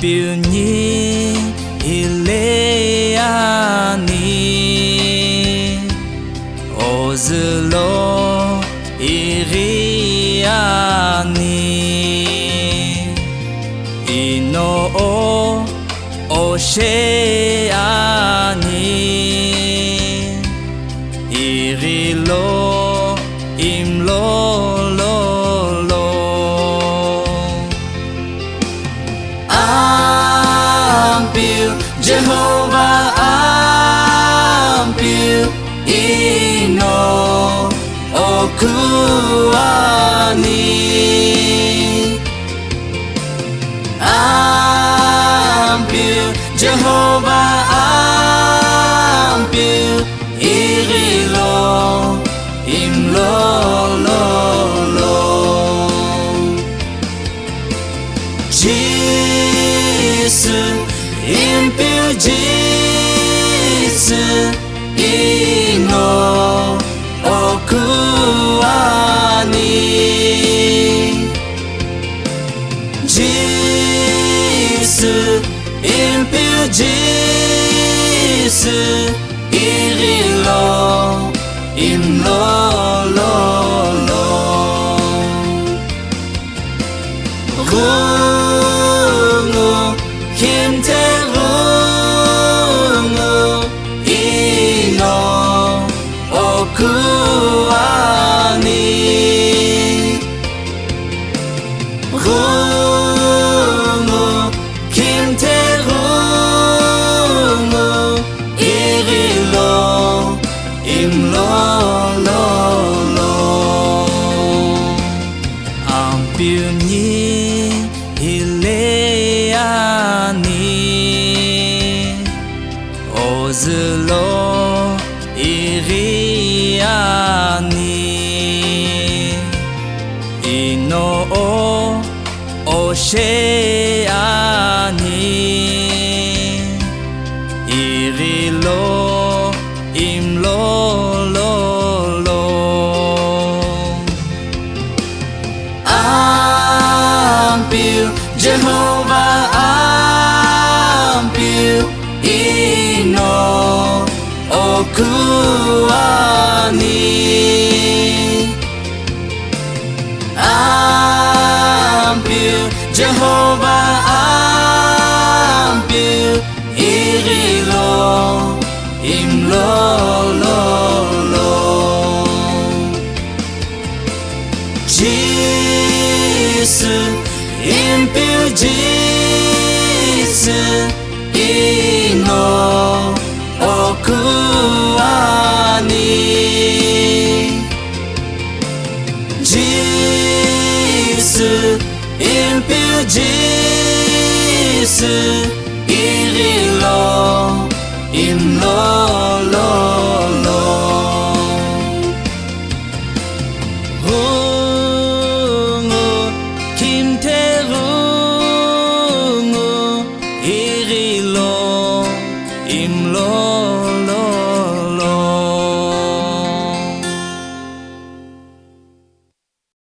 Ampeu Ni Hile Ani, Ozulo ighi Ino oshe Ighilo imlo lo.lo. Ampeu Jehovah Ampeu Ino Ani. Ampeu Jehovah Ampeu Ighilo imlo lo.lo. Jisu Impeu Jisu Ino ani. Jisu Impeu Jisu Ighilo imlo lo.lo. Ghungu kimthe Ghungu Ino ani. Ghungu kimthe Ghungu Ighilo imlo lo.lo. Ampeu Ni Hile Ani, Ozulo ighi Ino oshe Ighilo imlo lo.lo. Ampeu Jehovah Ampeu Ino ani. Ampeu Jehovah Ampeu Ighilo imlo lo.lo. Jisu Impeu Jisu Ino ani. Jisu Impeu Jisu Ighilo imlo lo.lo.